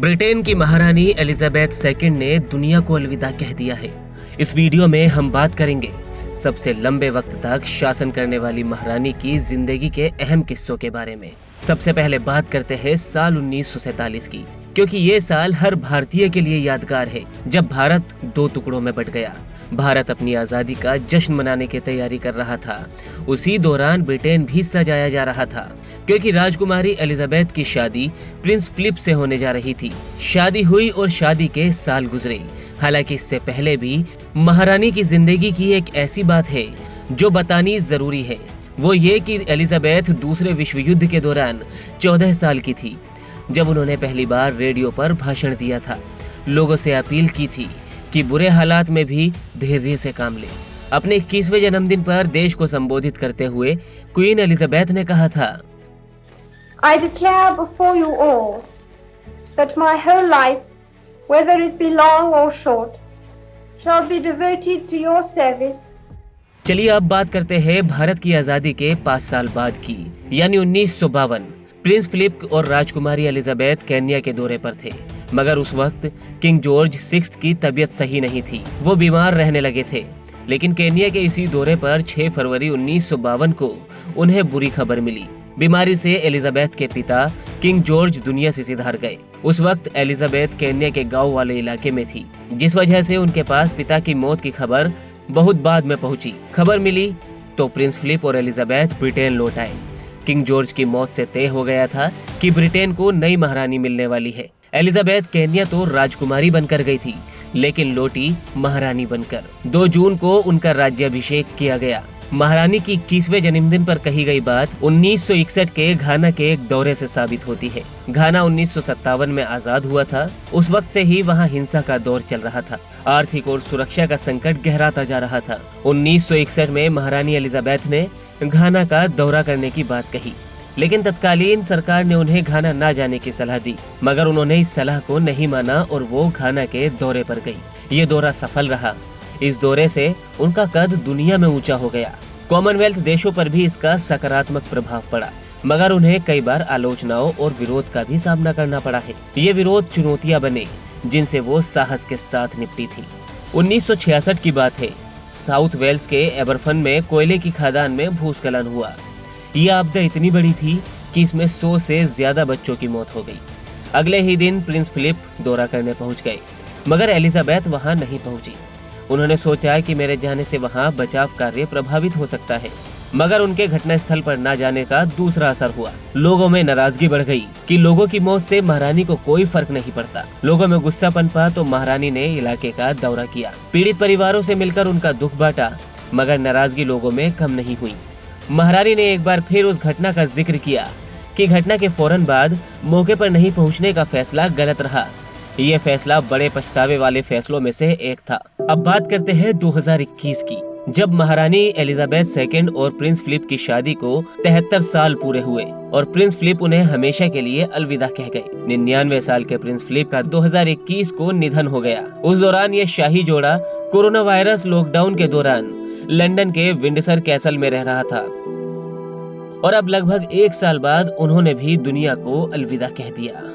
Britain की महारानी Elizabeth second ने दुनिया को अलविदा कह दिया है। इस वीडियो में हम बात करेंगे सबसे लंबे वक्त तक शासन करने वाली महारानी की जिंदगी के अहम किस्सों के बारे में। सबसे पहले बात करते हैं साल 1947 की, क्योंकि ये साल हर भारतीय के लिए यादगार है, जब भारत दो टुकड़ों में बट गया। भारत अपनी आजादी का जश्न मनाने की तैयारी कर रहा था। उसी दौरान ब्रिटेन भी सजाया जा रहा था, क्योंकि राजकुमारी एलिजाबेथ की शादी प्रिंस फिलिप से होने जा रही थी। शादी हुई और शादी के साल गुजरे। हालांकि इससे पहले भी महारानी की जिंदगी की एक ऐसी बात है जो बतानी जरूरी है। वो ये कि एलिजाबेथ दूसरे विश्व युद्ध के दौरान 14 साल की थी, जब उन्होंने पहली बार रेडियो पर भाषण दिया था। लोगों से अपील की थी कि बुरे हालात में भी धैर्य से काम लें। अपने 21वें जन्मदिन पर देश को संबोधित करते हुए क्वीन एलिजाबेथ ने कहा था, I declare before you all that my whole life, whether it be long or short, shall be devoted to your service. चलिए अब बात करते हैं भारत की आजादी के 5 साल बाद की, यानी 1952। प्रिंस फिलिप और राजकुमारी एलिजाबेथ केन्या के दौरे पर थे, मगर उस वक्त किंग जॉर्ज 6 की तबीयत सही नहीं थी। वो बीमार रहने लगे थे। लेकिन केन्या के इसी दौरे पर 6 फरवरी 1952 को उन्हें बुरी खबर मिली। बीमारी से एलिजाबेथ के पिता किंग जॉर्ज दुनिया से सिधार गए। उस वक्त एलिजाबेथ केन्या के गांव वाले इलाके में थी, जिस वजह से उनके पास पिता की मौत की खबर बहुत बाद में पहुंची। खबर मिली तो प्रिंस फिलिप और एलिजाबेथ ब्रिटेन लौट आए। किंग जॉर्ज की मौत से तय हो गया था कि ब्रिटेन को नई महारानी मिलने वाली है। एलिजाबेथ केन्या तो राजकुमारी बनकर गई थी, लेकिन लौटी महारानी बनकर। 2 जून को उनका राज्याभिषेक किया गया। महारानी की 21वें जन्मदिन पर कही गई बात 1961 के घाना के एक दौरे से साबित होती है। घाना 1957 में आजाद हुआ था। उस वक्त से ही वहां हिंसा का दौर चल रहा था। आर्थिक और सुरक्षा का संकट गहराता जा रहा था। 1961 में महारानी एलिजाबेथ ने घाना का दौरा करने की बात कही, लेकिन तत्कालीन सरकार ने उन्हें घाना न जाने की सलाह दी, मगर उन्होंने इस सलाह को नहीं माना और वो घाना के दौरे पर गई। ये दौरा सफल रहा। इस दौरे से उनका कद दुनिया में ऊंचा हो गया। कॉमनवेल्थ देशों पर भी इसका सकारात्मक प्रभाव पड़ा, मगर उन्हें कई बार आलोचनाओं और विरोध का भी सामना करना पड़ा है। ये विरोध चुनौतियां बने, जिनसे वो साहस के साथ निपटी थी। 1966 की बात है। साउथ वेल्स के एबरफन में कोयले की खदान में भूस्खलन हुआ। ये आपदा इतनी बड़ी थी कि इसमें 100 से ज्यादा बच्चों की मौत हो गई। अगले ही दिन प्रिंस फिलिप दौरा करने पहुंच गए, मगर एलिजाबेथ वहां नहीं पहुंची। उन्होंने सोचा कि मेरे जाने से वहां बचाव कार्य प्रभावित हो सकता है, मगर उनके घटनास्थल पर न जाने का दूसरा असर हुआ। लोगों में नाराजगी बढ़ गई कि लोगों की मौत से महारानी को कोई फर्क नहीं पड़ता। लोगों में गुस्सा पनपा तो महारानी ने इलाके का दौरा किया। पीड़ित परिवारों से मिलकर उनका दुख बांटा, मगर नाराजगी लोगों में कम नहीं हुई। महारानी ने एक बार फिर उस घटना का जिक्र किया कि घटना के फौरन बाद मौके पर नहीं पहुंचने का फैसला गलत रहा। ये फैसला बड़े पछतावे वाले फैसलों में से एक था। अब बात करते हैं 2021 की, जब महारानी एलिजाबेथ सेकंड और प्रिंस फिलिप की शादी को 73 साल पूरे हुए और प्रिंस फिलिप उन्हें हमेशा के लिए अलविदा कह गए। 99 साल के प्रिंस फिलिप का 2021 को निधन हो गया। उस दौरान ये शाही जोड़ा कोरोना वायरस लॉकडाउन के दौरान लंदन के विंडसर कैसल में रह रहा था और अब लगभग 1 साल बाद उन्होंने भी दुनिया को अलविदा कह दिया।